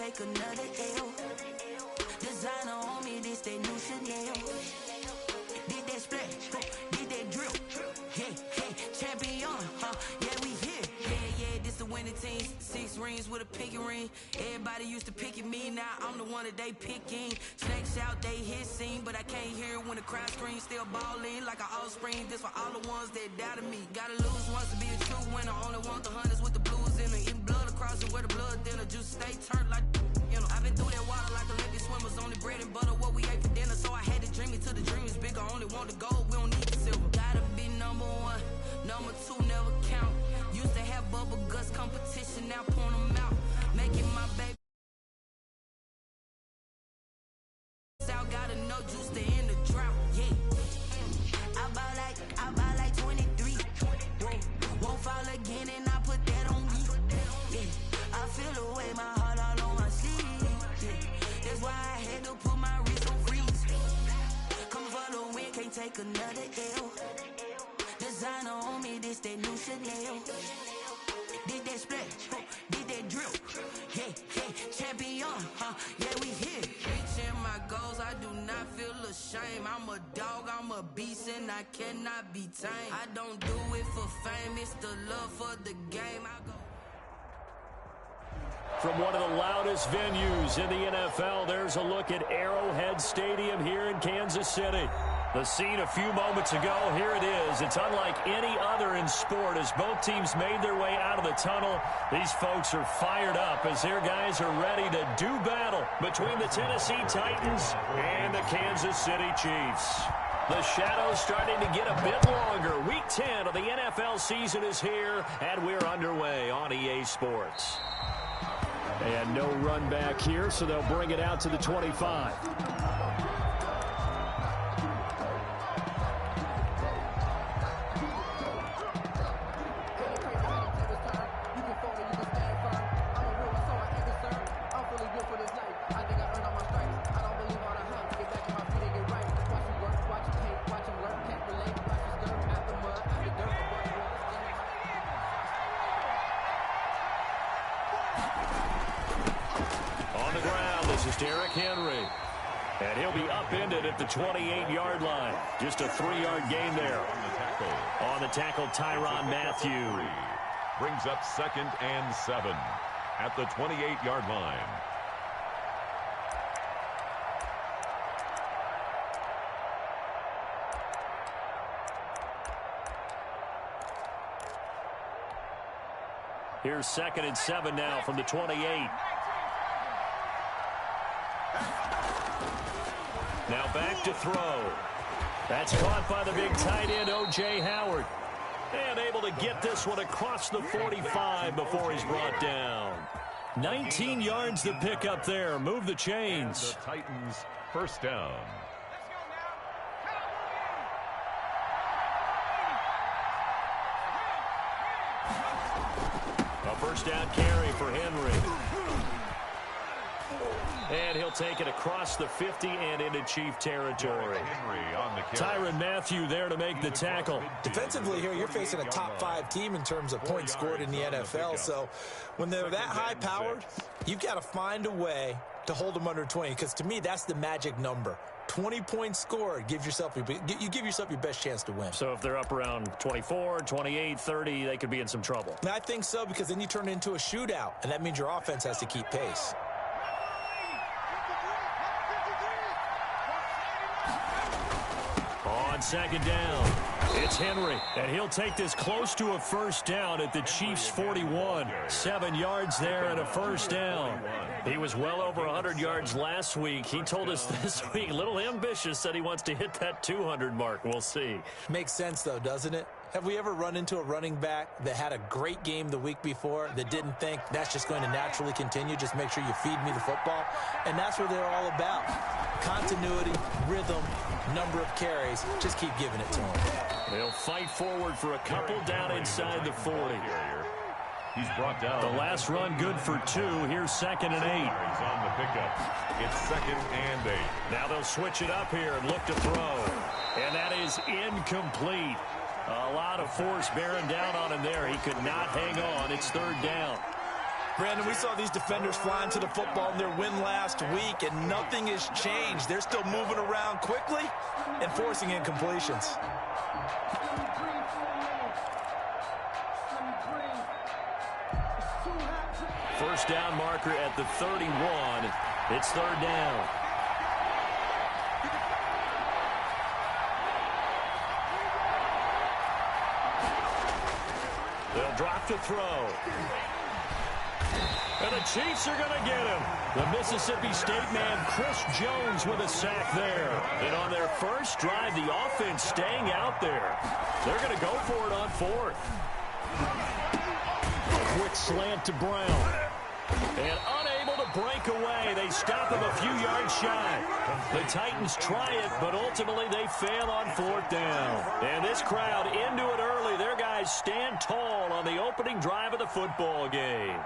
take another L. Designer on me, this that new Chanel. Did that splash, did that drip. Yeah, champion, yeah, we here. Yeah, this the winning team. 6 rings with a pinky ring. Everybody used to pick at me, now I'm the one that they picking. Snakes out, they hit scene, but I can't hear it when the crowd screams. Still ballin' like an offspring. This for all the ones that doubted me. Gotta lose once to be a true winner. Only want the hunters with the blues in it. Eating blood across it where the blood dinner. Just stay turned like, you know. I've been through that water like Olympic swimmers. Only bread and butter, what we ate for dinner. So I had to dream it till the dream is bigger. Only want the gold, we don't need the silver. Gotta be number 1, number 2 never count. Used to have bubble guts competition, now point them out. Making my baby out, gotta know juice to end the drought. Yeah, I buy like 23. Won't fall again, and I put that on me. Yeah, I feel the way, my heart all on my sleeve. Yeah, that's why I had to put my wrist on freeze. Come for the win, can't take another L. Designer on me, this that new Chanel. Did that splash, did that drip. Yeah, champion, yeah, we here. Reaching my goals, I do not feel ashamed. I'm a dog, I'm a beast, and I cannot be tamed. I don't do it for fame, it's the love for the game. I go. From one of the loudest venues in the NFL, there's a look at Arrowhead Stadium here in Kansas City. The scene a few moments ago, here it is. It's unlike any other in sport as both teams made their way out of the tunnel. These folks are fired up as their guys are ready to do battle between the Tennessee Titans and the Kansas City Chiefs. The shadow's starting to get a bit longer. Week 10 of the NFL season is here, and we're underway on EA Sports. And no run back here, so they'll bring it out to the 25. And he'll be upended at the 28-yard line. Just a 3-yard gain there. On the tackle, Tyrann Mathieu. Brings up 2nd and 7 at the 28-yard line. Here's 2nd and 7 now from the 28. Now back to throw. That's caught by the big tight end, O.J. Howard. And able to get this one across the 45 before he's brought down. 19 yards to pick up there. Move the chains. The Titans first down. A first down carry for Henry. And he'll take it across the 50 and into Chief territory. Tyrann Mathieu there to make the tackle. Defensively here, you're facing a top 5 team in terms of points scored in the NFL. So when they're that high-powered, you've got to find a way to hold them under 20. Because to me, that's the magic number. 20 points scored, you give yourself your best chance to win. So if they're up around 24, 28, 30, they could be in some trouble. And I think so, because then you turn it into a shootout, and that means your offense has to keep pace. On 2nd down, it's Henry, and he'll take this close to a first down at the Chiefs' 41. 7 yards there and a first down. He was well over 100 yards last week. He told us this week, a little ambitious, said he wants to hit that 200 mark. We'll see. Makes sense, though, doesn't it? Have we ever run into a running back that had a great game the week before that didn't think that's just going to naturally continue? Just make sure you feed me the football. And that's what they're all about. Continuity, rhythm, number of carries. Just keep giving it to them. They'll fight forward for a couple down inside the 40. He's brought down. The last run good for 2. Here's 2nd and 8. He's on the pickup. It's 2nd and 8. Now they'll switch it up here and look to throw. And that is incomplete. A lot of force bearing down on him there. He could not hang on. It's 3rd down. Brandon, we saw these defenders flying to the football in their win last week, and nothing has changed. They're still moving around quickly and forcing incompletions. First down marker at the 31. It's third down. They'll drop to throw. And the Chiefs are going to get him. The Mississippi State man, Chris Jones, with a sack there. And on their first drive, the offense staying out there. They're going to go for it on fourth. Quick slant to Brown. And unable to break away. They stop him a few yards shy. The Titans try it, but ultimately they fail on fourth down. And this crowd into it early. Their guys stand tall on the opening drive of the football game.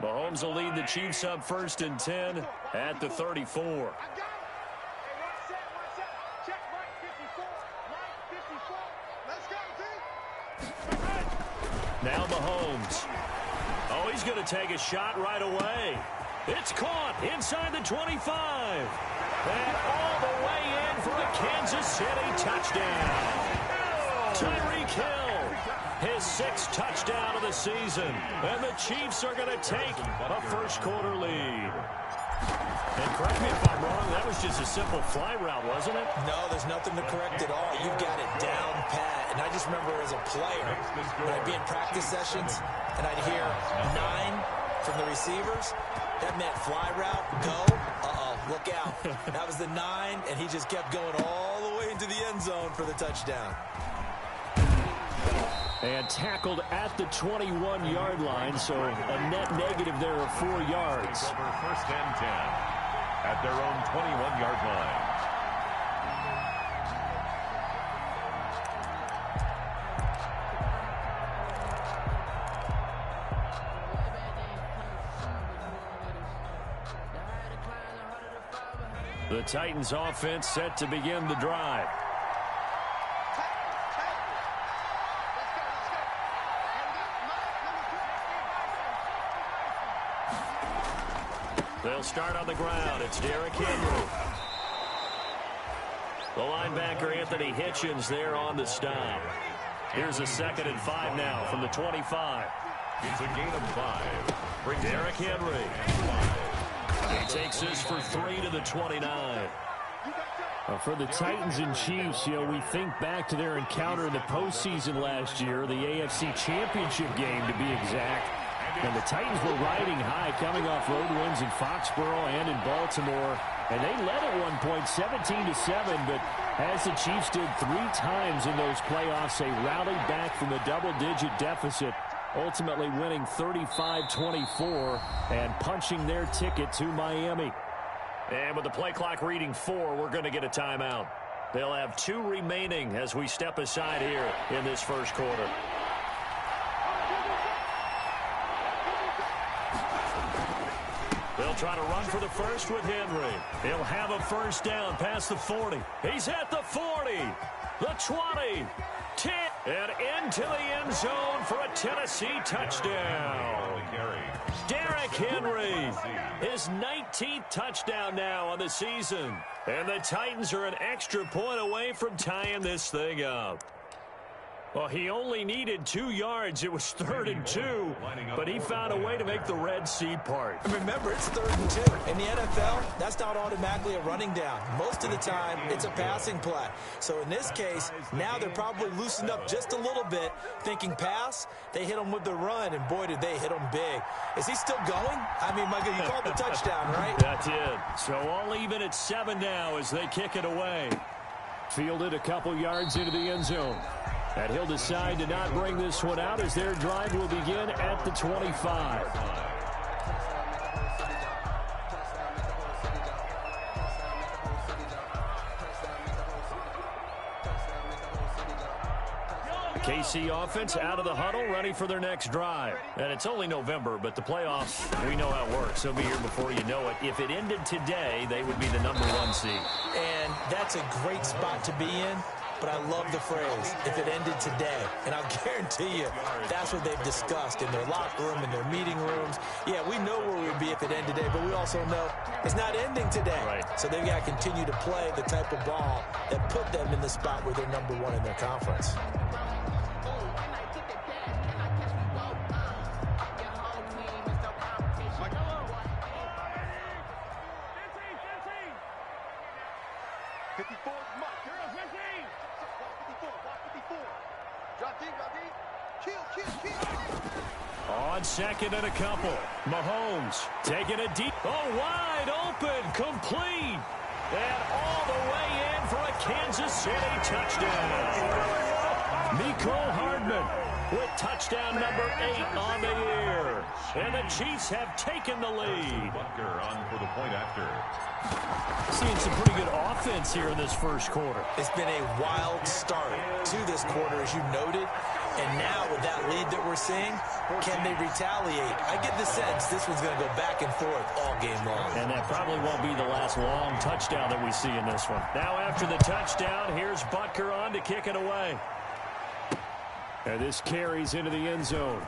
Mahomes will lead the Chiefs up 1st and 10 at the 34. Now Mahomes. Oh, he's going to take a shot right away. It's caught inside the 25. And all the way in for a Kansas City touchdown. Tyreek Hill. His 6th touchdown of the season. And the Chiefs are going to take a first-quarter lead. And correct me if I'm wrong, that was just a simple fly route, wasn't it? No, there's nothing to correct at all. You've got it down pat. And I just remember as a player, when I'd be in practice sessions, and I'd hear 9 from the receivers, that meant fly route, go, look out. That was the 9, and he just kept going all the way into the end zone for the touchdown. And tackled at the 21-yard line, so a net negative there of 4 yards. Over 1st and 10 at their own 21-yard line. The Titans offense set to begin the drive. They'll start on the ground. It's Derrick Henry. The linebacker, Anthony Hitchens, there on the stop. Here's a 2nd and 5 now from the 25. It's a gain of 5. Derrick Henry. He takes this for 3 to the 29. For the Titans and Chiefs, we think back to their encounter in the postseason last year, the AFC Championship game to be exact. And the Titans were riding high, coming off road wins in Foxborough and in Baltimore. And they led at one point 17-7, but as the Chiefs did 3 times in those playoffs, they rallied back from the double-digit deficit, ultimately winning 35-24 and punching their ticket to Miami. And with the play clock reading 4, we're going to get a timeout. They'll have 2 remaining as we step aside here in this first quarter. They'll try to run for the first with Henry. He'll have a first down past the 40. He's at the 40, the 20, 10, and into the end zone for a Tennessee touchdown. Derrick Henry, his 19th touchdown now on the season. And the Titans are an extra point away from tying this thing up. Well, he only needed 2 yards. It was 3rd and 2, but he found a way to make the Red Sea part. And remember, it's 3rd and 2. In the NFL, that's not automatically a running down. Most of the time, it's a passing play. So in this case, now they're probably loosened up just a little bit, thinking pass. They hit him with the run, and boy, did they hit him big. Is he still going? I mean, Michael, you called the touchdown, right? That's it. So all even at 7 now as they kick it away. Fielded a couple yards into the end zone. And he'll decide to not bring this one out as their drive will begin at the 25. KC offense out of the huddle, ready for their next drive. And it's only November, but the playoffs, we know how it works. They'll be here before you know it. If it ended today, they would be the #1 seed. And that's a great spot to be in. But I love the phrase, if it ended today. And I'll guarantee you, that's what they've discussed in their locker room, in their meeting rooms. Yeah, we know where we'd be if it ended today, but we also know it's not ending today. Right. So they've got to continue to play the type of ball that put them in the spot where they're #1 in their conference. On second and a couple. Mahomes taking a deep. Oh, wide open. Complete. And all the way in for a Kansas City touchdown. Mecole Hardman with touchdown number 8 on the year. And the Chiefs have taken the lead. Butker on for the point after. Seeing some pretty good offense here in this first quarter. It's been a wild start to this quarter, as you noted. And now with that lead that we're seeing, can they retaliate? I get the sense this one's going to go back and forth all game long. And that probably won't be the last long touchdown that we see in this one. Now after the touchdown, here's Butker on to kick it away. And this carries into the end zone.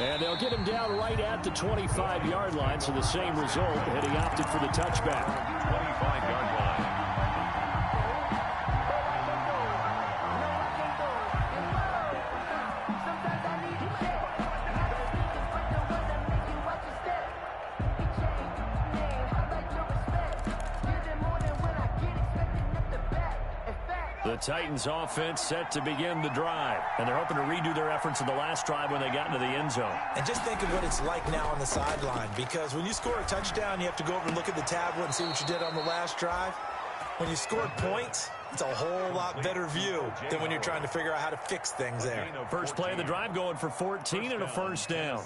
And they'll get him down right at the 25-yard line, so the same result, and he opted for the touchback. 25-yard line. The Titans offense set to begin the drive, and they're hoping to redo their efforts in the last drive when they got into the end zone. And just think of what it's like now on the sideline, because when you score a touchdown, you have to go over and look at the tablet and see what you did on the last drive. When you scored points, it's a whole lot better view than when you're trying to figure out how to fix things there. First play of the drive going for 14 and a first down.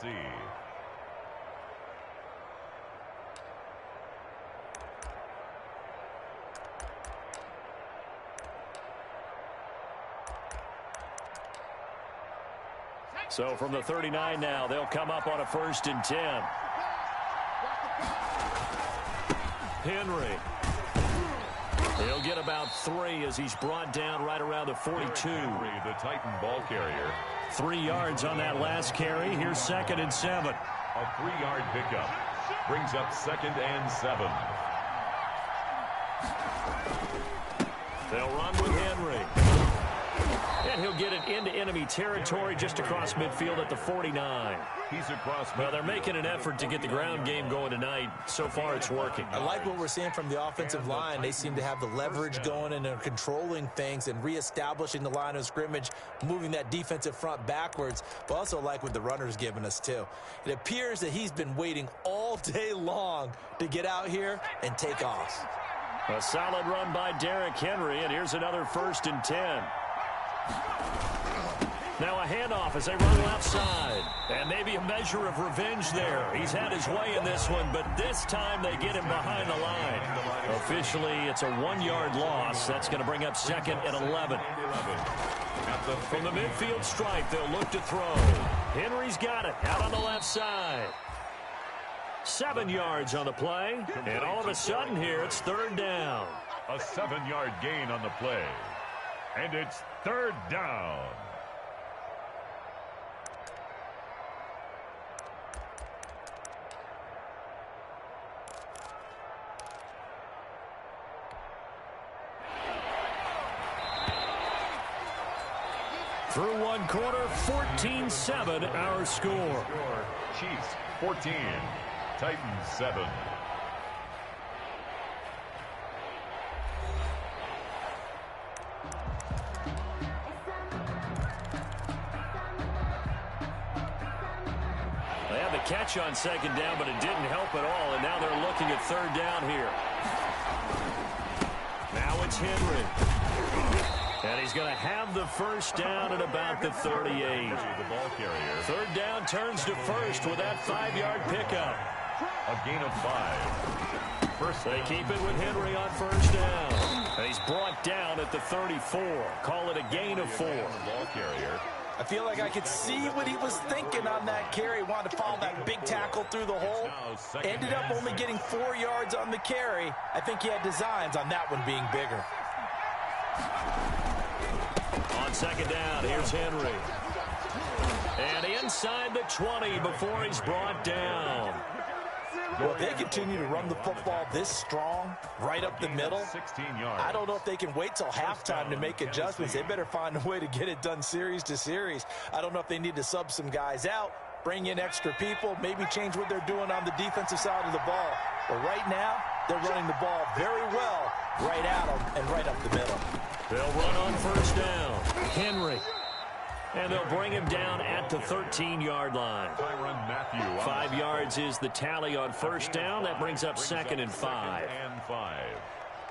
So from the 39 now, they'll come up on a 1st and 10. Henry. He'll get about 3 as he's brought down right around the 42. Henry, the Titan ball carrier. 3 yards on that last carry. Here's 2nd and 7. A 3-yard pickup. Brings up 2nd and 7. They'll run with Henry. And he'll get it into enemy territory just across midfield at the 49. He's across midfield. Well, they're making an effort to get the ground game going tonight. So far, it's working. I like what we're seeing from the offensive line. They seem to have the leverage going and they're controlling things and reestablishing the line of scrimmage, moving that defensive front backwards. But also like what the runner's giving us, too. It appears that he's been waiting all day long to get out here and take off. A solid run by Derrick Henry, and here's another 1st and 10. Now a handoff as they run left side. And maybe a measure of revenge there. He's had his way in this one, but this time they get him behind the line. Officially, it's a 1-yard loss. That's going to bring up 2nd and 11. From the midfield stripe, they'll look to throw. Henry's got it out on the left side. 7 yards on the play. And all of a sudden here, it's 3rd down. A 7-yard gain on the play. And it's 3rd down. Through 1 quarter, 14-7 our score. Chiefs 14, Titans 7. They had the catch on 2nd down, but it didn't help at all, and now they're looking at 3rd down here. Now it's Henry. And he's going to have the 1st down at about the 38. The ball carrier. 3rd down turns to 1st with that 5-yard pickup. A gain of 5. They keep it with Henry on 1st down. They He's brought down at the 34. Call it a gain of 4. Ball carrier. I feel like I could see what he was thinking on that carry. Wanted to follow that big tackle through the hole. Ended up only getting 4 yards on the carry. I think he had designs on that one being bigger. On second down, here's Henry. And inside the 20 before he's brought down. Well, if they continue to run the football this strong, right up the middle, 16 yards. I don't know if they can wait till halftime to make adjustments. They better find a way to get it done series to series. I don't know if they need to sub some guys out, bring in extra people, maybe change what they're doing on the defensive side of the ball. But right now, they're running the ball very well right at them and right up the middle. They'll run on first down. Henry. And they'll bring him down at the 13-yard line. 5 yards is the tally on first down. That brings up second and 5.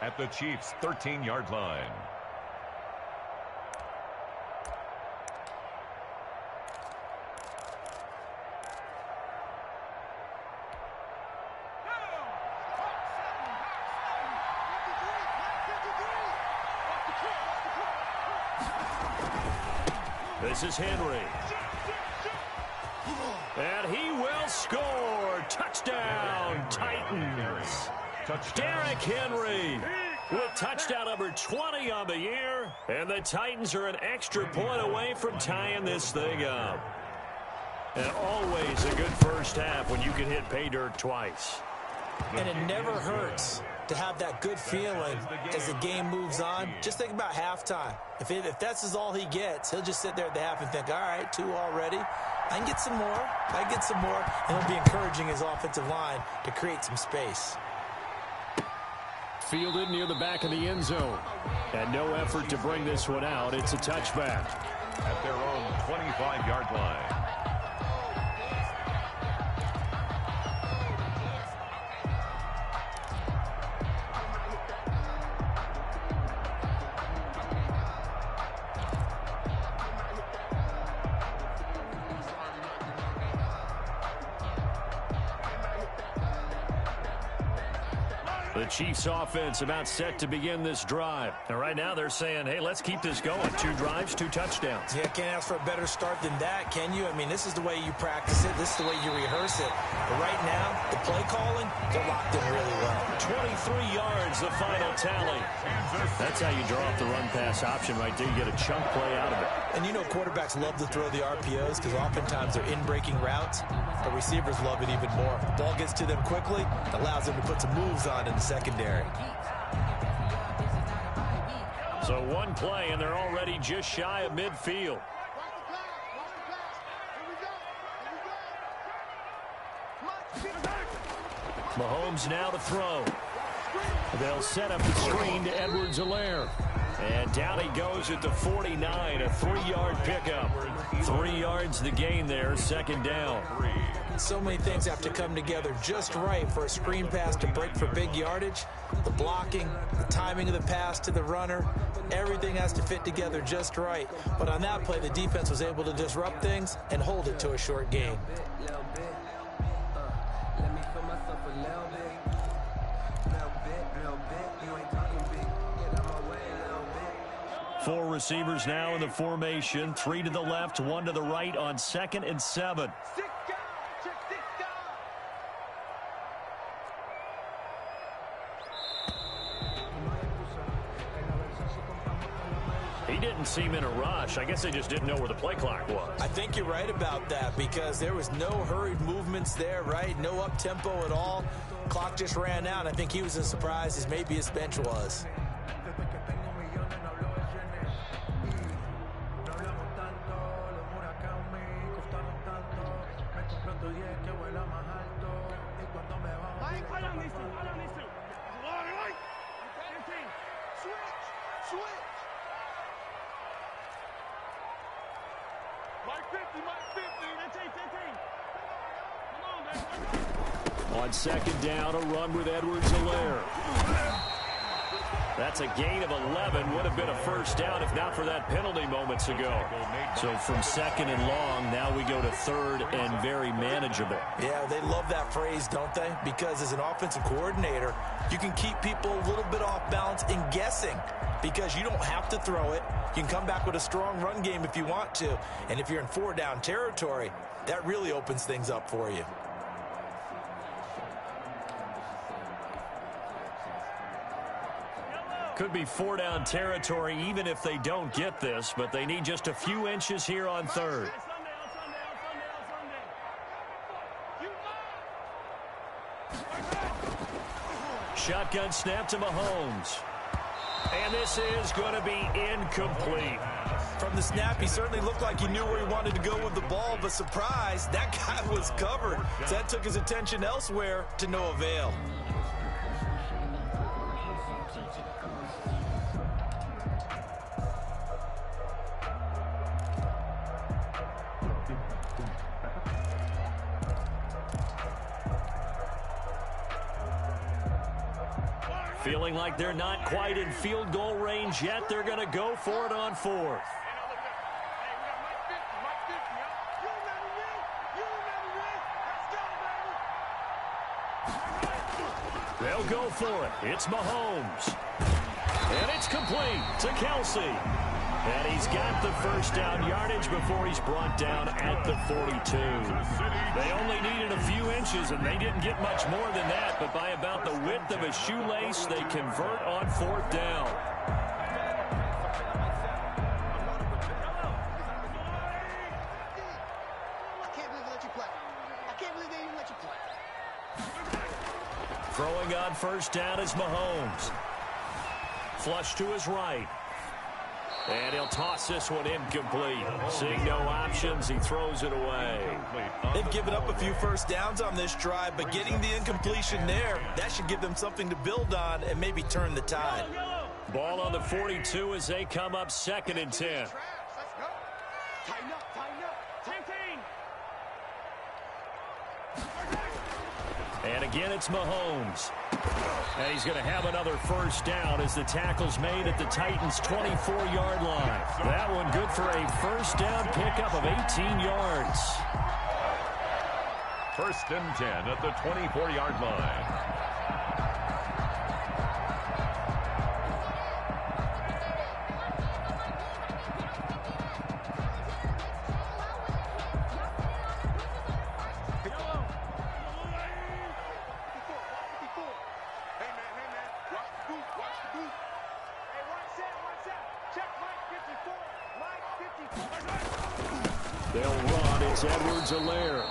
At the Chiefs' 13-yard line. This is Henry. And he will score. Touchdown, Titans. Derrick Henry with touchdown number 20 on the year. And the Titans are an extra point away from tying this thing up. And always a good first half when you can hit pay dirt twice. And it never hurts to have that good feeling as the game moves on. Just think about halftime. If that's all he gets, he'll just sit there at the half and think, all right, 2 already. I can get some more. I can get some more. And he'll be encouraging his offensive line to create some space. Fielded near the back of the end zone. And no effort to bring this one out. It's a touchback. At their own 25-yard line. The Chiefs offense about set to begin this drive. And right now they're saying, hey, let's keep this going. 2 drives, 2 touchdowns. Yeah, can't ask for a better start than that, can you? I mean, this is the way you practice it. This is the way you rehearse it. But right now, the play calling, they're locked in really well. 23 yards, the final tally. That's how you draw up the run-pass option right there. You get a chunk play out of it. And you know quarterbacks love to throw the RPOs because oftentimes they're in-breaking routes. But receivers love it even more. Ball gets to them quickly, allows them to put some moves on in the secondary. So 1 play, and they're already just shy of midfield. Mahomes now to throw. They'll set up the screen to Edwards-Helaire. And down he goes at the 49, a 3-yard pickup. 3 yards the gain there, second down. So many things have to come together just right for a screen pass to break for big yardage. The blocking, the timing of the pass to the runner, everything has to fit together just right. But on that play, the defense was able to disrupt things and hold it to a short gain. 4 receivers now in the formation. 3 to the left, 1 to the right on 2nd and 7. He didn't seem in a rush. I guess they just didn't know where the play clock was. I think you're right about that because there was no hurried movements there, right? No up-tempo at all. Clock just ran out. I think he was as surprised as maybe his bench was. On 2nd down, a run with Edwards-Helaire. That's a gain of 11. Would have been a first down if not for that penalty moments ago. So from second and long, now we go to third and very manageable. Yeah, they love that phrase, don't they? Because as an offensive coordinator, you can keep people a little bit off balance and guessing because you don't have to throw it. You can come back with a strong run game if you want to. And if you're in 4-down territory, that really opens things up for you. Could be 4-down territory even if they don't get this, but they need just a few inches here on third. Shotgun snap to Mahomes. And this is going to be incomplete. From the snap, he certainly looked like he knew where he wanted to go with the ball, but surprise, that guy was covered. So that took his attention elsewhere to no avail. Feeling like they're not quite in field goal range yet. They're going to go for it on fourth. They'll go for it. It's Mahomes. And it's complete to Kelsey. And he's got the first down yardage before he's brought down at the 42. They only needed a few inches, and they didn't get much more than that. But by about the width of a shoelace, they convert on fourth down. Throwing on first down is Mahomes. Flush to his right. And he'll toss this one incomplete. Seeing no options, he throws it away. They've given up a few first downs on this drive, but getting the incompletion there, that should give them something to build on and maybe turn the tide. Ball on the 42 as they come up second and 10. Let's go. Tighten up, tighten up. 10. And again, it's Mahomes. And he's going to have another first down as the tackle's made at the Titans' 24-yard line. That one good for a first down pickup of 18 yards. First and 10 at the 24-yard line. They'll run. It's Edwards-Helaire.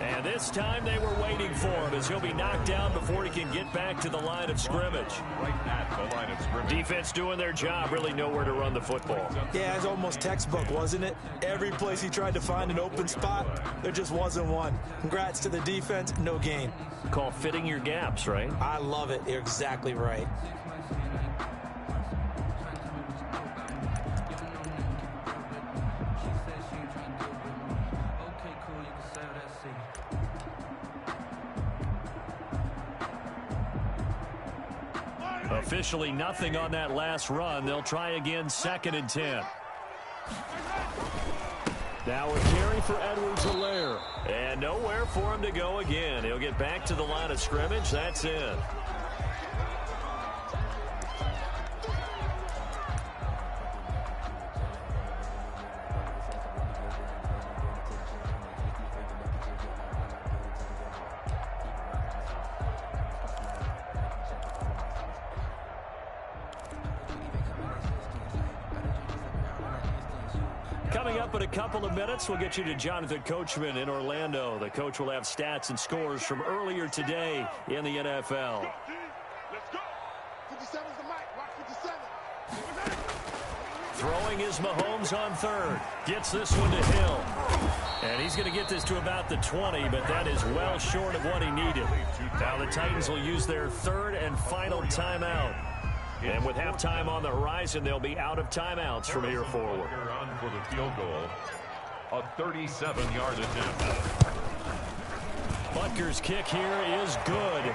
And this time they were waiting for him as he'll be knocked down before he can get back to the line of scrimmage. Right at the line of scrimmage. Defense doing their job, really nowhere to run the football. Yeah, it's almost textbook, wasn't it? Every place he tried to find an open spot, there just wasn't one. Congrats to the defense, no gain. Call fitting your gaps, right? I love it. You're exactly right. Officially nothing on that last run. They'll try again second and 10. Now a carry for Edwards-Helaire. And nowhere for him to go again. He'll get back to the line of scrimmage. That's it. Coming up in a couple of minutes, we'll get you to Jonathan Coachman in Orlando. The coach will have stats and scores from earlier today in the NFL. Let's go. 57's the mic. Watch 57. Throwing is Mahomes on third. Gets this one to Hill. And he's going to get this to about the 20, but that is well short of what he needed. Now the Titans will use their third and final timeout. And with halftime on the horizon, they'll be out of timeouts from here forward. On for the field goal. A 37-yard attempt. Butker's kick here is good.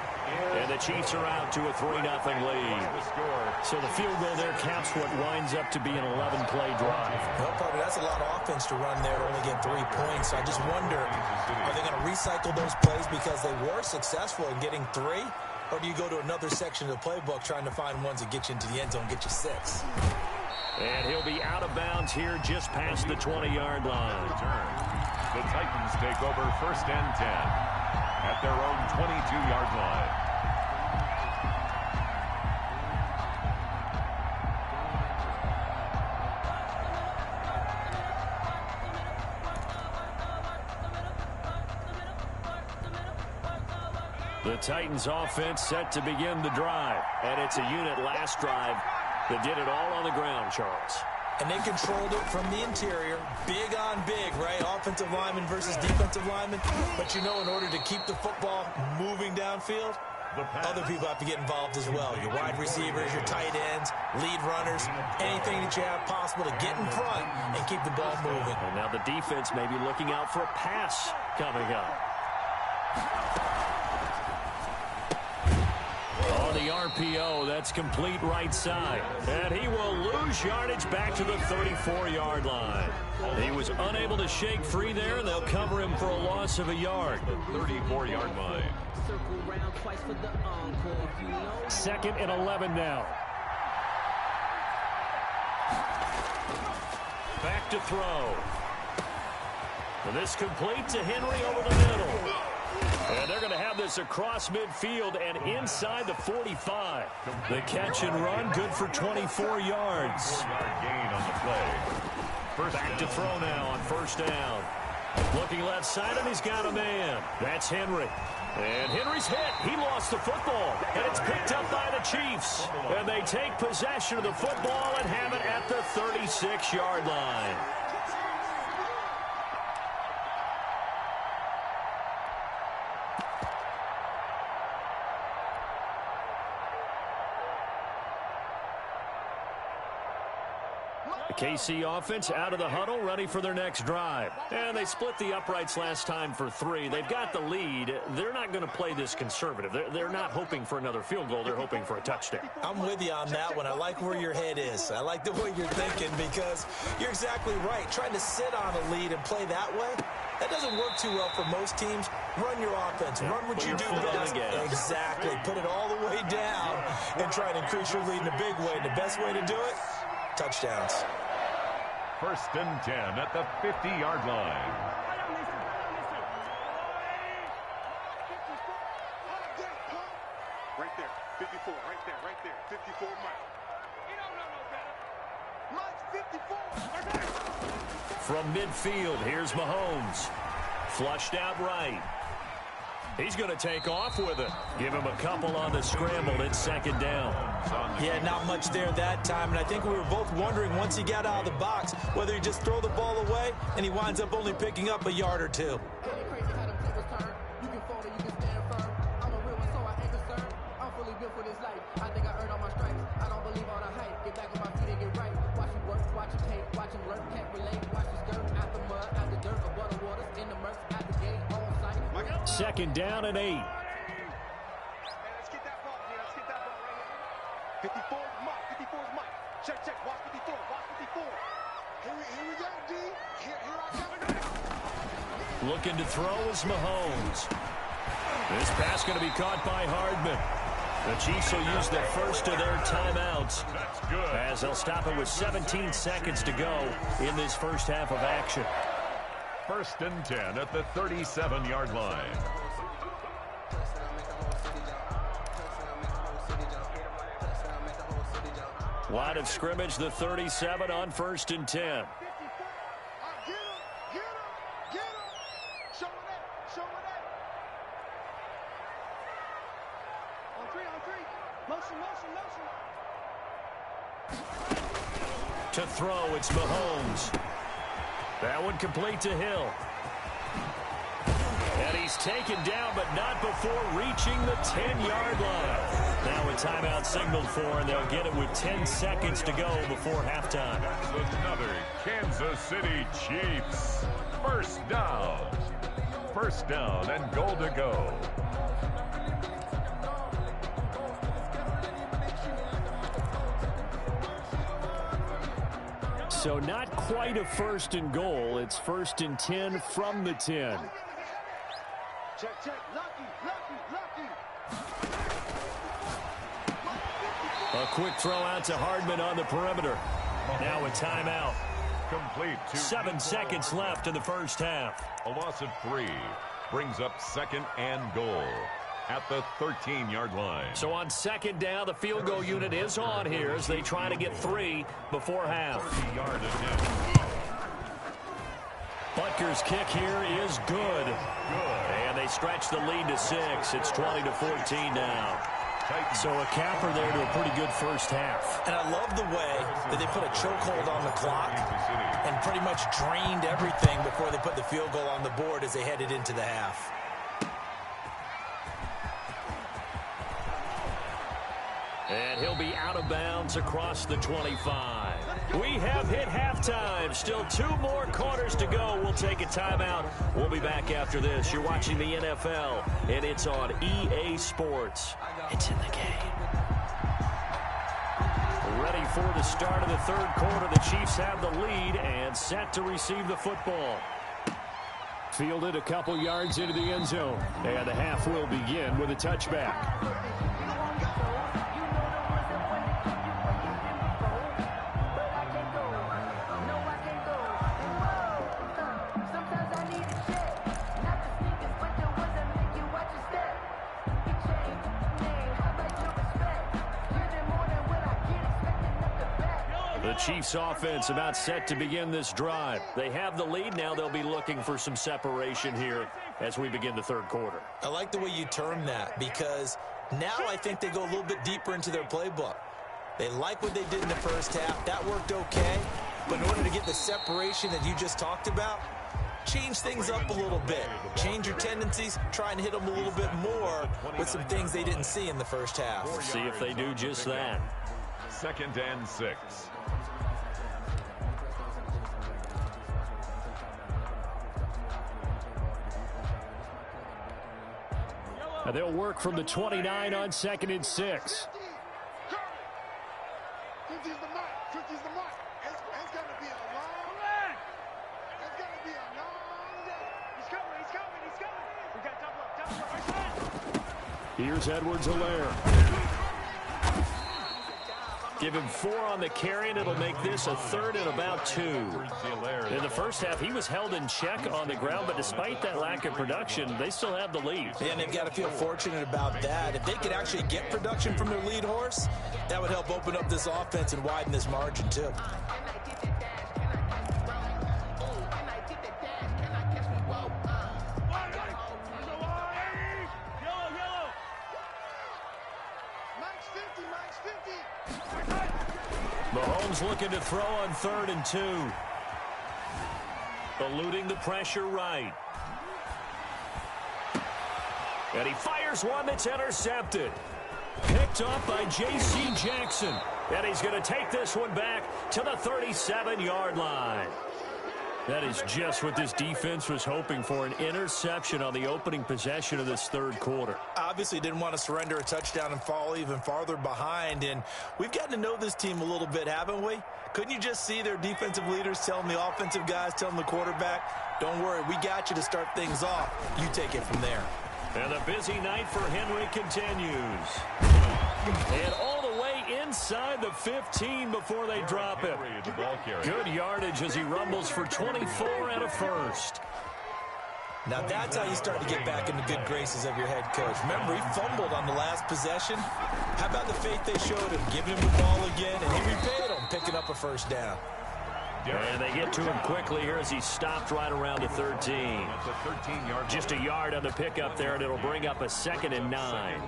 And the Chiefs are out to a 3-0 lead. So the field goal there caps what winds up to be an 11-play drive. Well, Parker, that's a lot of offense to run there to only get 3 points. So I just wonder, are they going to recycle those plays because they were successful in getting 3? Or do you go to another section of the playbook trying to find ones that get you into the end zone, get you 6? And he'll be out of bounds here just past the 20-yard line. The Titans take over 1st and 10 at their own 22-yard line. The Titans offense set to begin the drive. And it's a unit last drive that did it all on the ground, Charles. And they controlled it from the interior. Big on big, right? Offensive lineman versus defensive lineman. But you know, in order to keep the football moving downfield, other people have to get involved as well. Your wide receivers, your tight ends, lead runners, anything that you have possible to get in front and keep the ball moving. And now the defense may be looking out for a pass coming up. On the RPO, that's complete right side. And he will lose yardage back to the 34-yard line. He was unable to shake free there, and they'll cover him for a loss of a yard. 34-yard line. 2nd and 11 now. Back to throw. And this complete to Henry over the middle. And they're going to have this across midfield and inside the 45. The catch and run, good for 24 yards. Gain on the play. Back to throw now on 1st down. Looking left side, and he's got a man. That's Henry. And Henry's hit. He lost the football. And it's picked up by the Chiefs. And they take possession of the football and have it at the 36-yard line. KC offense out of the huddle, ready for their next drive. And they split the uprights last time for 3. They've got the lead. They're not going to play this conservative. They're not hoping for another field goal. They're hoping for a touchdown. I'm with you on that one. I like where your head is. I like the way you're thinking because you're exactly right. Trying to sit on a lead and play that way, that doesn't work too well for most teams. Run your offense. Run what you do best. Exactly. Put it all the way down and try and increase your lead in a big way. And the best way to do it, touchdowns. 1st and 10 at the 50-yard line. Right there, 54, right there, 54, Mike. You don't know no better. Mike's 54. From midfield, here's Mahomes. Flushed out right. He's going to take off with it. Give him a couple on the scramble. It's 2nd down. Yeah, not much there that time. And I think we were both wondering once he got out of the box whether he just throw the ball away and he winds up only picking up a yard or 2. Second down and 8. Let's get that ball here. Let's get that ball right here. 54 is Mike. 54 is Mike. Check, check. Watch 54. Watch 54. Here we go, D. Here I come. Looking to throw is Mahomes. This pass going to be caught by Hardman. The Chiefs will use the first of their timeouts. That's good. As they'll stop it with 17 seconds to go in this first half of action. 1st and 10 at the 37-yard line. Line of scrimmage, the 37 on 1st and 10. Get him. Show it up. On three. Motion. To throw, it's Mahomes. That one complete to Hill. And he's taken down, but not before reaching the 10-yard line. Now a timeout signaled for, and they'll get it with 10 seconds to go before halftime. That's another Kansas City Chiefs 1st down. first down and goal to go. So not quite a first and goal. It's 1st and 10 from the 10. Check, check. Lucky, lucky, lucky. A quick throw out to Hardman on the perimeter. Now a timeout. Complete. 7 seconds left in the first half. A loss of 3 brings up 2nd and goal at the 13-yard line. So on 2nd down, the field goal unit is on here as they try to get 3 before half. 30-yard attempt. Butker's kick here is good. And they stretch the lead to 6. It's 20-14 now. So a capper there to a pretty good first half. And I love the way that they put a chokehold on the clock and pretty much drained everything before they put the field goal on the board as they headed into the half. And he'll be out of bounds across the 25. We have hit halftime. Still 2 more quarters to go. We'll take a timeout. We'll be back after this. You're watching the NFL, and it's on EA Sports. It's in the game. Ready for the start of the 3rd quarter. The Chiefs have the lead and set to receive the football. Fielded a couple yards into the end zone. And the half will begin with a touchback. The Chiefs offense about set to begin this drive. They have the lead. Now they'll be looking for some separation here as we begin the 3rd quarter. I like the way you term that because now I think they go a little bit deeper into their playbook. They like what they did in the first half. That worked okay. But in order to get the separation that you just talked about, change things up a little bit. Change your tendencies. Try and hit them a little bit more with some things they didn't see in the first half. We'll see if they do just that. 2nd and 6. And they'll work from the 29 on 2nd and 6. 50's the mark. 50's the mark. It's going to be a long. It's going to be a long day. He's coming. He's coming. He's coming. We got double up. Here's Edwards-Helaire. Give him 4 on the carry, and it'll make this a 3rd and about 2. In the first half, he was held in check on the ground, but despite that lack of production, they still have the lead. And they've got to feel fortunate about that. If they could actually get production from their lead horse, that would help open up this offense and widen this margin, too. Mahomes looking to throw on 3rd and 2. Eluding the pressure right. And he fires one that's intercepted. Picked off by J.C. Jackson. And he's going to take this one back to the 37-yard line. That is just what this defense was hoping for, an interception on the opening possession of this 3rd quarter. Obviously didn't want to surrender a touchdown and fall even farther behind, and we've gotten to know this team a little bit, haven't we? Couldn't you just see their defensive leaders telling the offensive guys, telling the quarterback, don't worry, we got you to start things off. You take it from there. And the busy night for Henry continues. And all the way inside the 15 before they drop him. Good yardage as he rumbles for 24 and a first. Now that's how you start to get back in the good graces of your head coach. Remember, he fumbled on the last possession. How about the faith they showed him, giving him the ball again, and he repaid him, picking up a first down. And they get to him quickly here as he stopped right around the 13. Just a yard on the pickup there, and it'll bring up a 2nd and 9.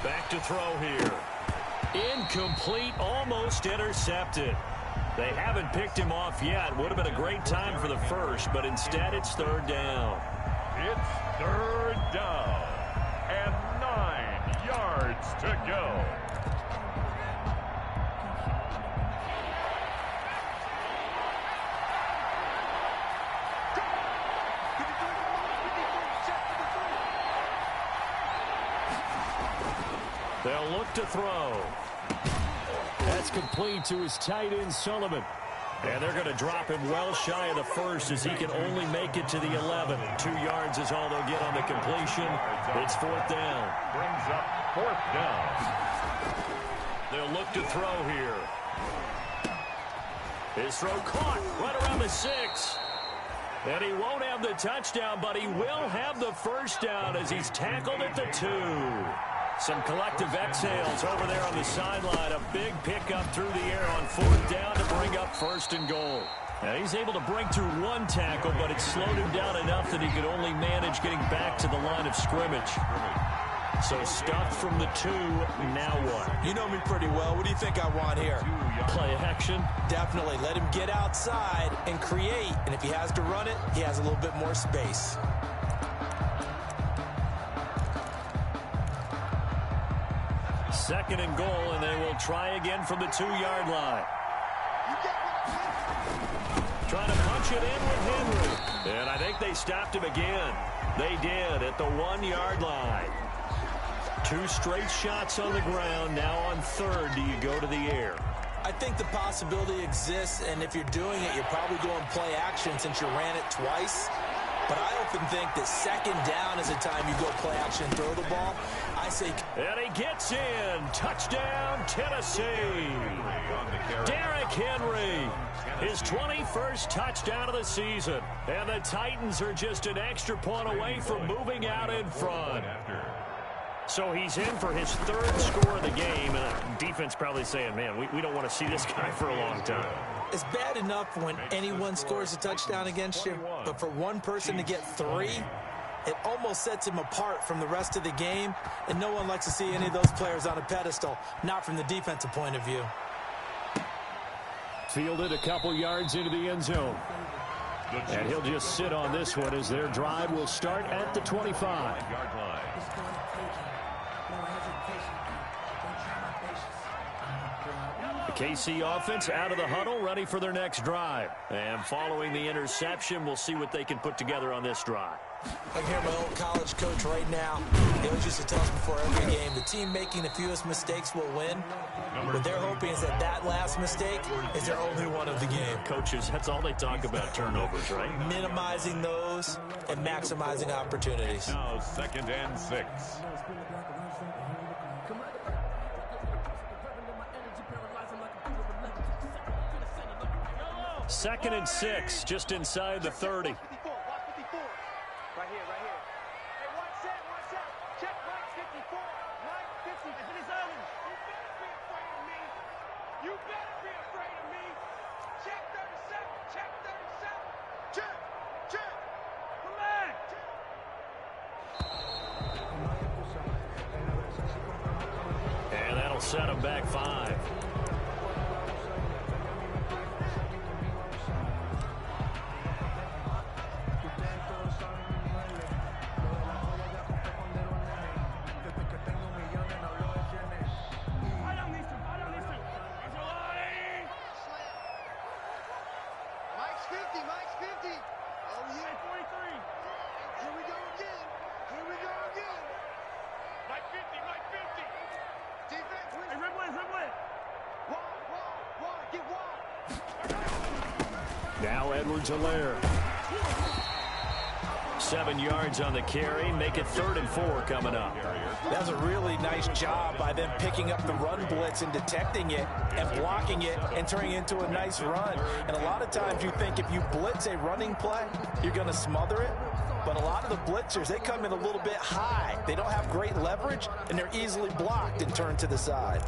Back to throw here. Incomplete, almost intercepted. They haven't picked him off yet. Would have been a great time for the first, but instead it's third down. It's third down and 9 yards to go. They'll look to throw. That's complete to his tight end, Sullivan. And they're going to drop him well shy of the first as he can only make it to the 11. 2 yards is all they'll get on the completion. It's fourth down. Brings up fourth down. They'll look to throw here. His throw caught right around the 6. And he won't have the touchdown, but he will have the first down as he's tackled at the 2. Some collective exhales over there on the sideline. A big pickup through the air on fourth down to bring up first and goal. Now he's able to break through one tackle, but it slowed him down enough that he could only manage getting back to the line of scrimmage. So stuffed from the 2, now what? You know me pretty well. What do you think I want here? Play action? Definitely. Let him get outside and create. And if he has to run it, he has a little bit more space. Second and goal, and they will try again from the 2-yard line. Trying to punch it in with Henry. And I think they stopped him again. They did at the 1-yard line. 2 straight shots on the ground. Now on third, do you go to the air? I think the possibility exists, and if you're doing it, you're probably going play action since you ran it twice. But I often think that second down is the time you go play action and throw the ball. I say... And he gets in. Touchdown, Tennessee. Derrick Henry. His 21st touchdown of the season. And the Titans are just an extra point away from moving out in front. So he's in for his third score of the game. And the defense probably saying, man, we don't want to see this guy for a long time. It's bad enough when anyone scores a touchdown against you, but for one person to get 3, it almost sets him apart from the rest of the game, and no one likes to see any of those players on a pedestal, not from the defensive point of view. Fielded a couple yards into the end zone. And he'll just sit on this one as their drive will start at the 25. The KC offense out of the huddle, ready for their next drive. And following the interception, we'll see what they can put together on this drive. I hear my old college coach right now. He always used to tell us before every game, the team making the fewest mistakes will win. What they're hoping is that that last mistake is their only one of the game. Coaches, that's all they talk about, turnovers, right? Minimizing those and maximizing opportunities. Now 2nd and 6. Second and 6, just inside the 30. And that'll set them back 5. Now Edwards-Helaire. 7 yards on the carry. Make it 3rd and 4 coming up. That was a really nice job by them picking up the run blitz and detecting it and blocking it and turning it into a nice run. And a lot of times you think if you blitz a running play, you're going to smother it. But a lot of the blitzers, they come in a little bit high. They don't have great leverage, and they're easily blocked and turned to the side.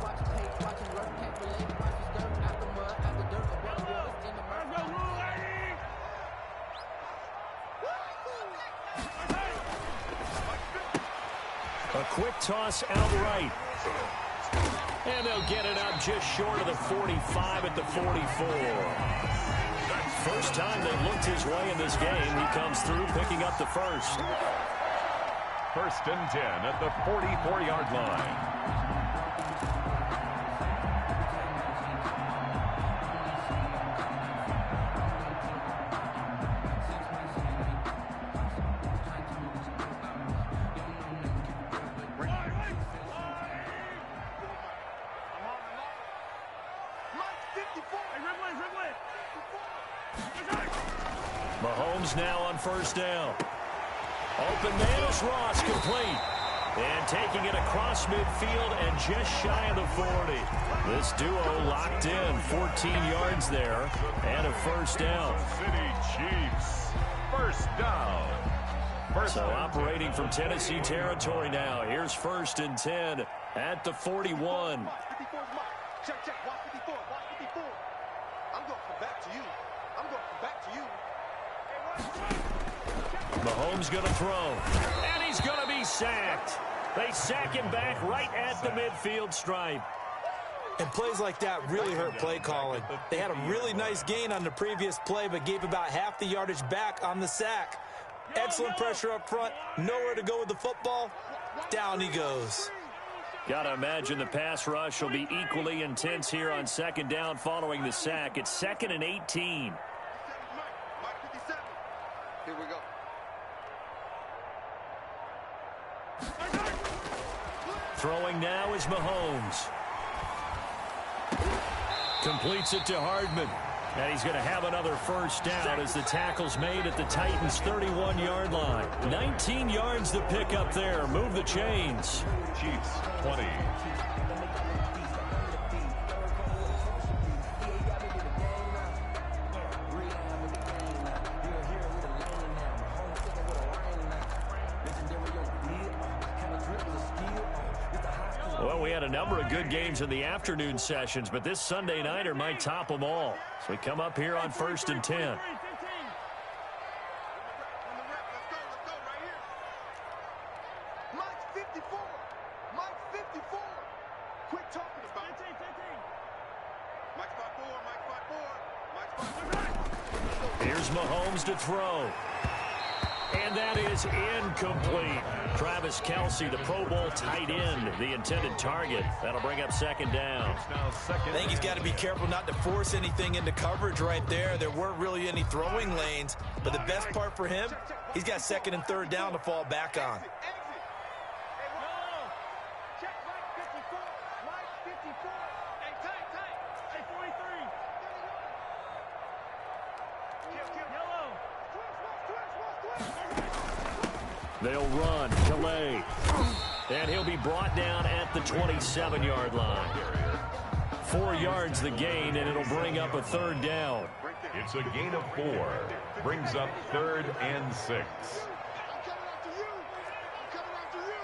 A quick toss outright. And they'll get it up just short of the 45 at the 44. First time they looked his way in this game. He comes through picking up the first. First and 10 at the 44-yard line. Mahomes now on first down. Open man is Ross, complete. And taking it across midfield and just shy of the 40. This duo locked in, 14 yards there, and a first down. City Chiefs, first down. So operating from Tennessee territory now. Here's first and 10 at the 41. Check, watch 54, watch 54. I'm going to come back to you. I'm going to come back to you. Mahomes going to throw, and he's going to be sacked. They sack him back right at the midfield stripe. And plays like that really hurt play calling. They had a really nice gain on the previous play, but gave about half the yardage back on the sack. Excellent pressure up front, nowhere to go with the football. Down he goes. Got to imagine the pass rush will be equally intense here on second down following the sack. It's 2nd and 18. Here we go. Throwing now is Mahomes. Completes it to Hardman. And he's going to have another first down as the tackle's made at the Titans' 31-yard line. 19 yards to pick up there. Move the chains. Chiefs 20. Well, we had a number of good games in the afternoon sessions, but this Sunday nighter might top them all. So we come up here on first and 10. Let's go right here. Mike 54. Mike 54. Quit talking about it. Mike 54. Mike 54. Here's Mahomes to throw. And that is incomplete. Travis Kelce, the Pro Bowl tight end, the intended target. That'll bring up second down. I think he's got to be careful not to force anything into coverage right there. There weren't really any throwing lanes, but the best part for him, he's got second and third down to fall back on. Check Mike 54. Mike 54. Hey, tight. Hey, 43. Yellow. They'll run. Calais. And he'll be brought down at the 27-yard line. 4 yards the gain, and it'll bring up a third down. It's a gain of 4. Brings up 3rd and 6. I'm coming after you.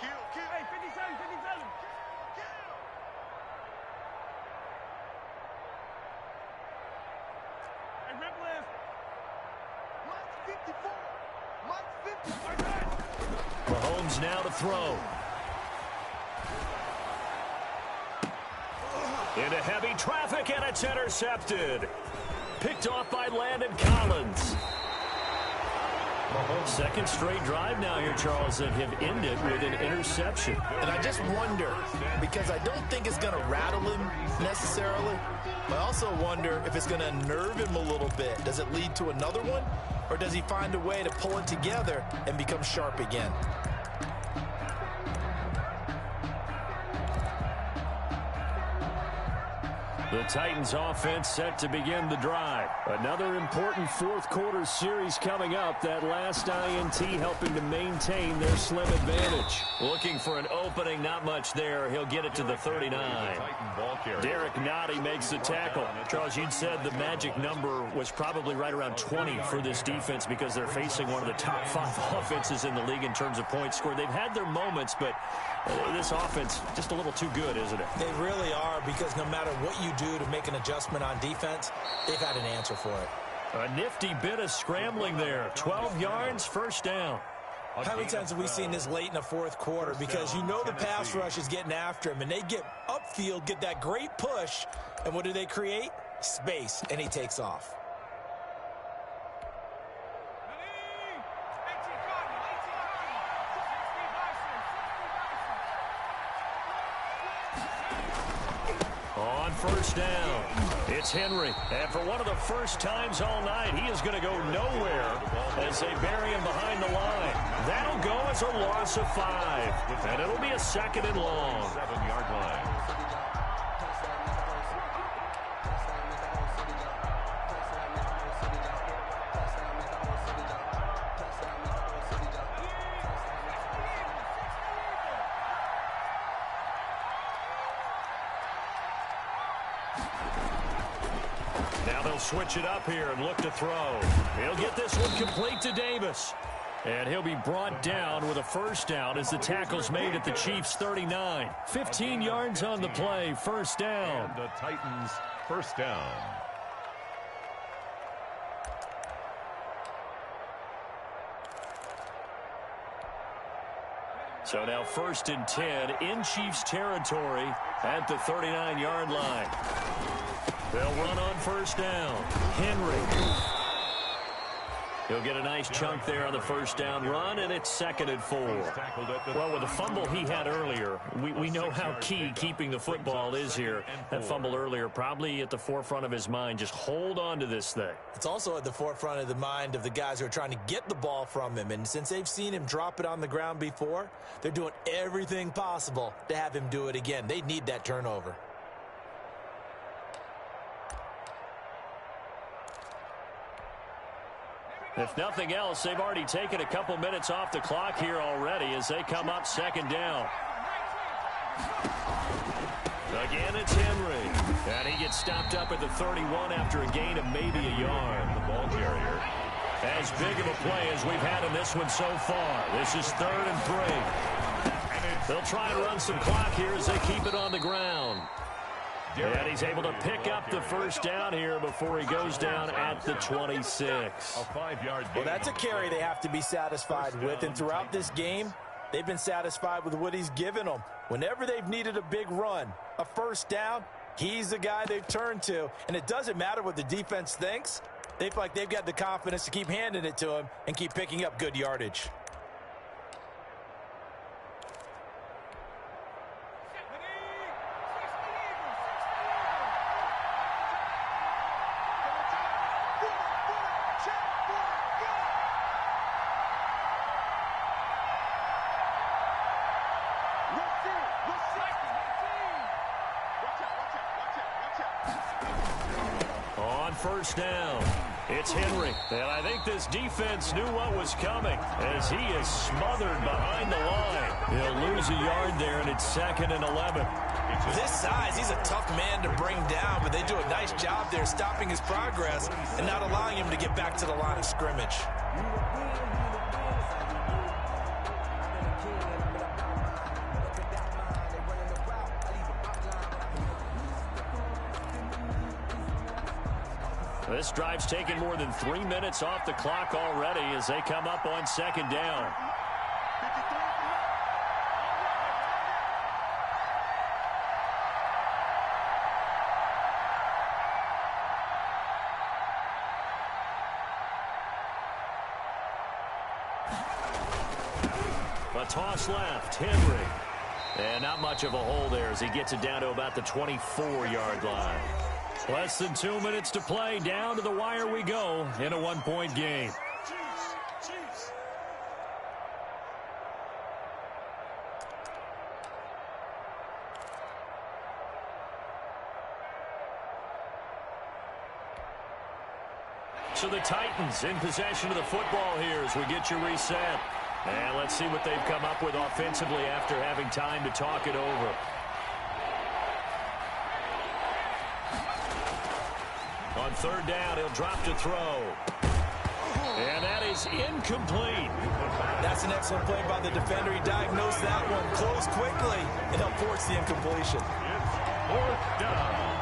Kill. Hey, 57. Hey, rip list. Mike 54. Mike 54. Mahomes now to throw. Into heavy traffic, and it's intercepted. Picked off by Landon Collins. Second straight drive now here, Charles, that have ended with an interception. And I just wonder, because I don't think it's going to rattle him necessarily, but I also wonder if it's going to unnerve him a little bit. Does it lead to another one, or does he find a way to pull it together and become sharp again? The Titans offense set to begin the drive. Another important fourth quarter series coming up. That last INT helping to maintain their slim advantage. Looking for an opening, not much there. He'll get it to the 39. Derek Nottie makes the tackle. Charles, you'd said the magic number was probably right around 20 for this defense because they're facing one of the top 5 offenses in the league in terms of points scored. They've had their moments, but this offense just a little too good, isn't it? They really are, because no matter what you do to make an adjustment on defense, they've had an answer for it. A nifty bit of scrambling there. 12 yards, first down. How many times have we seen this late in the fourth quarter? Because you know the pass rush is getting after him, and they get upfield, get that great push, and what do they create? Space, and he takes off. On first down, it's Henry. And for one of the first times all night, he is going to go nowhere as they bury him behind the line. That'll go as a loss of 5. And it'll be a 2nd and long. 7-yard line. Now they'll switch it up here and look to throw. He'll get this one complete to Davis. And he'll be brought down with a first down as the tackle's made at the Chiefs' 39. 15 yards on the play, first down. And the Titans, first down. So now 1st and 10 in Chiefs territory at the 39-yard line. They'll run on first down. Henry. He'll get a nice chunk there on the first down run, and it's 2nd and 4. Well, with the fumble he had earlier, we know how key keeping the football is here. That fumble earlier probably at the forefront of his mind. Just hold on to this thing. It's also at the forefront of the mind of the guys who are trying to get the ball from him. And since they've seen him drop it on the ground before, they're doing everything possible to have him do it again. They need that turnover. If nothing else, they've already taken a couple minutes off the clock here already as they come up 2nd down. Again, it's Henry. And he gets stopped up at the 31 after a gain of maybe a yard. The ball carrier. As big of a play as we've had in this one so far. This is 3rd and 3. They'll try and run some clock here as they keep it on the ground. And he's able to pick up the first down here before he goes down at the 26. A 5-yard gain. Well, that's a carry they have to be satisfied with. And throughout this game, they've been satisfied with what he's given them. Whenever they've needed a big run, a first down, he's the guy they've turned to. And it doesn't matter what the defense thinks. They feel like they've got the confidence to keep handing it to him and keep picking up good yardage. First down. It's Henry. And I think this defense knew what was coming as he is smothered behind the line. He'll lose a yard there, and it's 2nd and 11. With his size, he's a tough man to bring down, but they do a nice job there stopping his progress and not allowing him to get back to the line of scrimmage. This drive's taken more than 3 minutes off the clock already as they come up on 2nd down. A toss left, Henry. And not much of a hole there as he gets it down to about the 24-yard line. Less than 2 minutes to play. Down to the wire we go in a 1-point game. So the Titans in possession of the football here as we get you reset. And let's see what they've come up with offensively after having time to talk it over. On 3rd down, he'll drop to throw. And that is incomplete. That's an excellent play by the defender. He diagnosed that one, closed quickly, and helped force the incompletion. It's 4th down.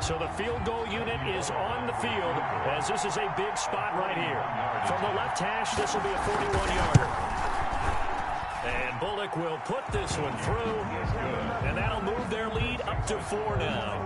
So the field goal unit is on the field as this is a big spot right here. From the left hash, this will be a 41-yarder. And Bullock will put this one through, and that'll move their lead up to 4 now.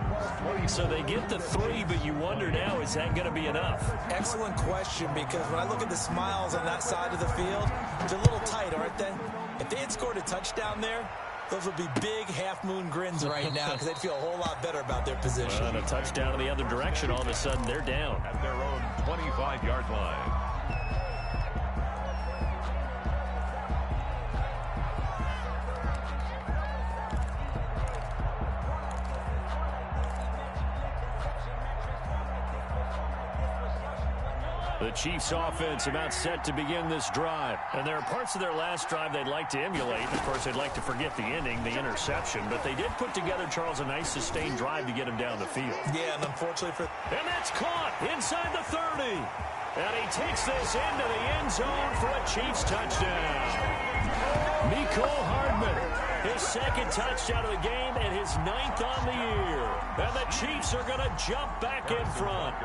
So they get the 3, but you wonder now, is that going to be enough? Excellent question, because when I look at the smiles on that side of the field, they're a little tight, aren't they? If they had scored a touchdown there, those would be big half-moon grins right now because they'd feel a whole lot better about their position. And a touchdown in the other direction, all of a sudden they're down. At their own 25-yard line. The Chiefs offense about set to begin this drive. And there are parts of their last drive they'd like to emulate. Of course, they'd like to forget the ending, the interception. But they did put together, Charles, a nice sustained drive to get him down the field. Yeah, and unfortunately for... And that's caught inside the 30. And he takes this into the end zone for a Chiefs touchdown. Mecole Hardman, his second touchdown of the game and his 9th on the year. And the Chiefs are going to jump back in front.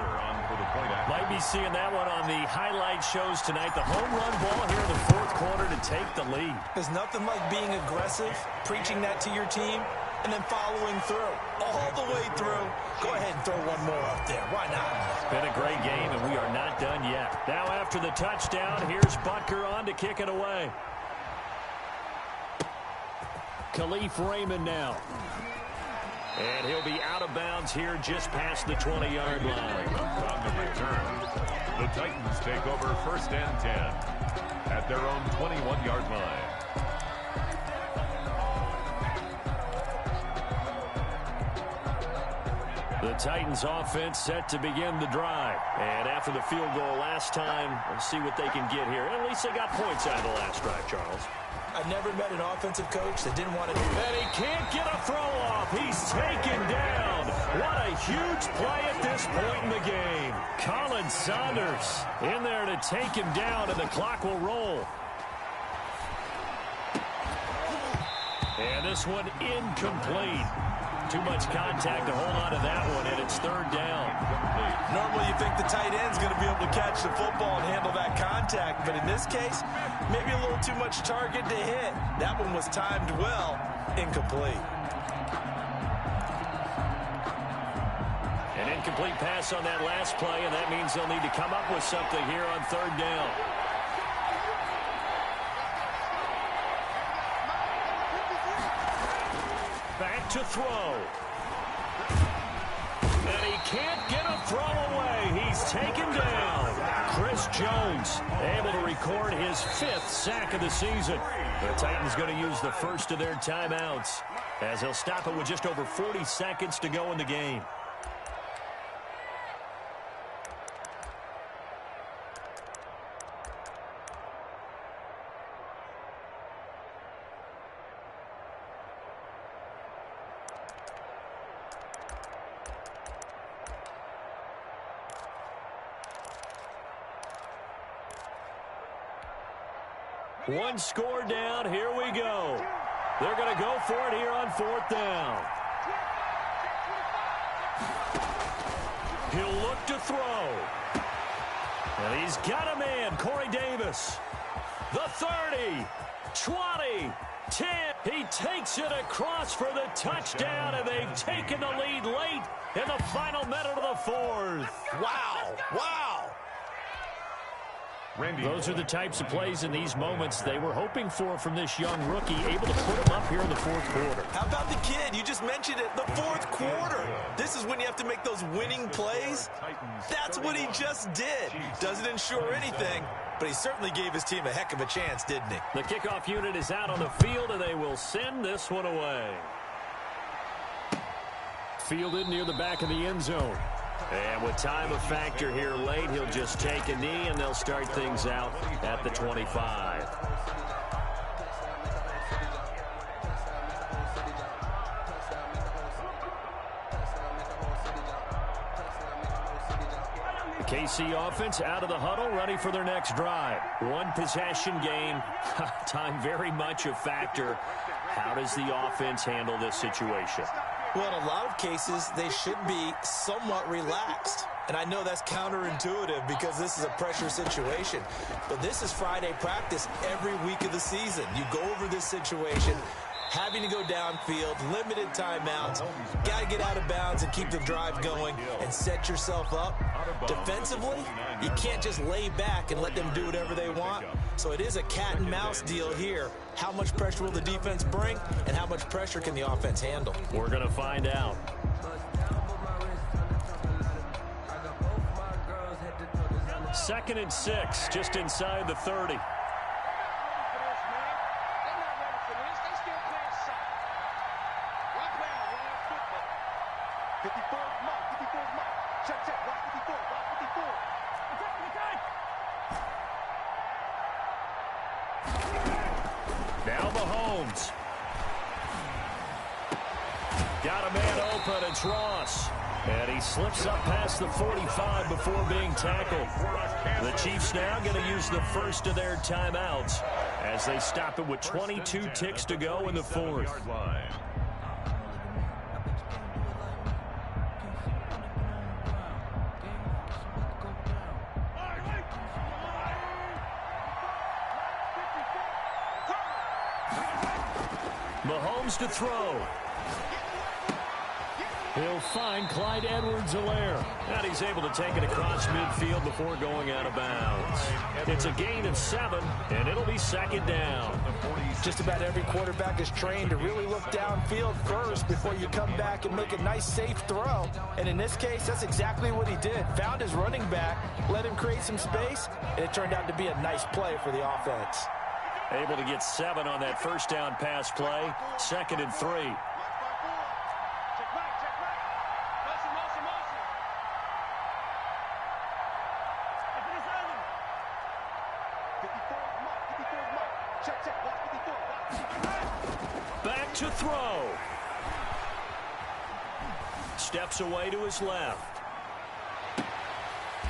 Might be seeing that one on the highlight shows tonight. The home run ball here in the 4th quarter to take the lead. There's nothing like being aggressive, preaching that to your team, and then following through. All the way through. Go ahead and throw one more up there. Why not? Been a great game, and we are not done yet. Now after the touchdown, here's Butker on to kick it away. Khalif Raymond now. And he'll be out of bounds here just past the 20-yard line. On the return, the Titans take over 1st and 10 at their own 21-yard line. The Titans offense set to begin the drive. And after the field goal last time, let's see what they can get here. At least they got points out of the last drive, Charles. I've never met an offensive coach that didn't want to do that. And he can't get a throw off. He's taken down. What a huge play at this point in the game. Colin Saunders in there to take him down, and the clock will roll. And this one incomplete. Too much contact to hold on to that one, and it's 3rd down. Normally you think the tight end's going to be able to catch the football and handle that contact, but in this case, maybe a little too much target to hit. That one was timed well, incomplete. An incomplete pass on that last play, and that means they'll need to come up with something here on 3rd down. Back to throw. And he can't get a throw away. He's taken down. Chris Jones able to record his 5th sack of the season. The Titans going to use the first of their timeouts as they'll stop it with just over 40 seconds to go in the game. One score down. Here we go. They're going to go for it here on 4th down. He'll look to throw. And he's got a man, Corey Davis. The 30, 20, 10. He takes it across for the touchdown, and they've taken the lead late in the final minute of the 4th. Wow, wow. Those are the types of plays in these moments they were hoping for from this young rookie, able to put him up here in the 4th quarter. How about the kid? You just mentioned it, the 4th quarter. This is when you have to make those winning plays. That's what he just did. Doesn't ensure anything, but he certainly gave his team a heck of a chance, didn't he? The kickoff unit is out on the field, and they will send this one away. Fielded near the back of the end zone. And with time a factor here late, he'll just take a knee, and they'll start things out at the 25. The KC offense out of the huddle, ready for their next drive. One possession game. Time very much a factor. How does the offense handle this situation? Well, in a lot of cases, they should be somewhat relaxed. And I know that's counterintuitive because this is a pressure situation. But this is Friday practice every week of the season. You go over this situation, having to go downfield, limited timeouts, got to get out of bounds and keep the drive going and set yourself up. Defensively, you can't just lay back and let them do whatever they want. So it is a cat and mouse deal here. How much pressure will the defense bring and how much pressure can the offense handle? We're going to find out. Second and 6, just inside the 30. Now Mahomes. Got a man open. It's Ross. And he slips up past the 45 before being tackled. The Chiefs now going to use the first of their timeouts as they stop it with 22 ticks to go in the fourth. Mahomes to throw. He'll find Clyde Edwards-Helaire. And he's able to take it across midfield before going out of bounds. It's a gain of 7, and it'll be second down. Just about every quarterback is trained to really look downfield first before you come back and make a nice, safe throw. And in this case, that's exactly what he did. Found his running back, let him create some space, and it turned out to be a nice play for the offense. Able to get 7 on that first down pass play. Second and 3. Back to throw. Steps away to his left.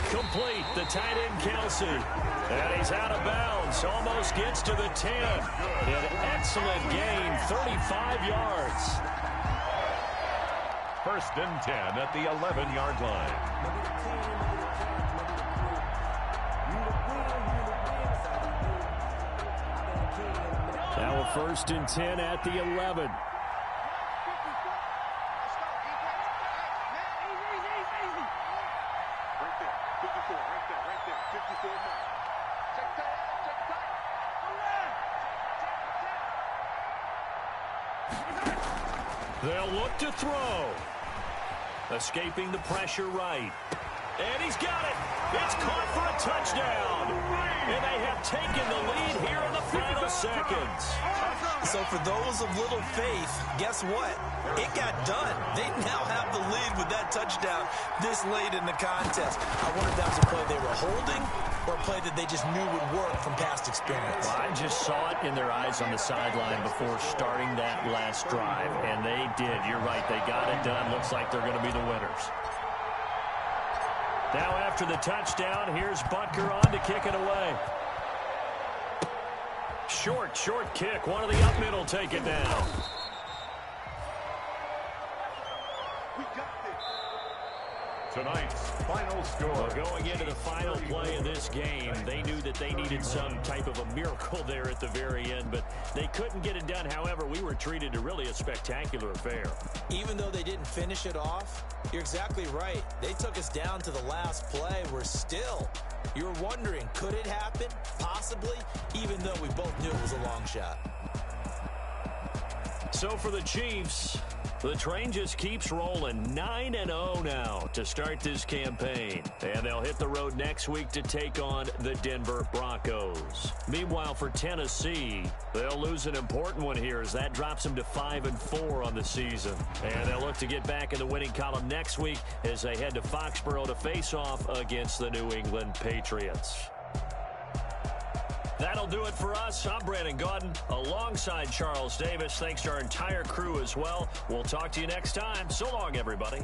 Complete. The tight end, Kelsey. And he's out of bounds. Almost gets to the 10. An excellent gain. 35 yards. First and 10 at the 11-yard line. Now a first and 10 at the 11. They'll look to throw. Escaping the pressure right. And he's got it. It's caught for a touchdown. And they have taken the lead here in the final seconds. So for those of little faith, guess what? It got done. They now have the lead with that touchdown this late in the contest. I wonder if that was a play they were holding or a play that they just knew would work from past experience. Well, I just saw it in their eyes on the sideline before starting that last drive, and they did. You're right. They got it done. Looks like they're going to be the winners. Now after the touchdown, here's Butker on to kick it away. Short kick. One of the up middle take it down. Tonight's final score. Well, going into the final play of this game, they knew that they needed some type of a miracle there at the very end, but they couldn't get it done. However, we were treated to really a spectacular affair. Even though they didn't finish it off, you're exactly right. They took us down to the last play. We're still, you were wondering, could it happen? Possibly, even though we both knew it was a long shot. So for the Chiefs, the train just keeps rolling. 9-0 now to start this campaign. And they'll hit the road next week to take on the Denver Broncos. Meanwhile, for Tennessee, they'll lose an important one here as that drops them to 5-4 on the season. And they'll look to get back in the winning column next week as they head to Foxborough to face off against the New England Patriots. That'll do it for us. I'm Brandon Gaudin alongside Charles Davis. Thanks to our entire crew as well. We'll talk to you next time. So long, everybody.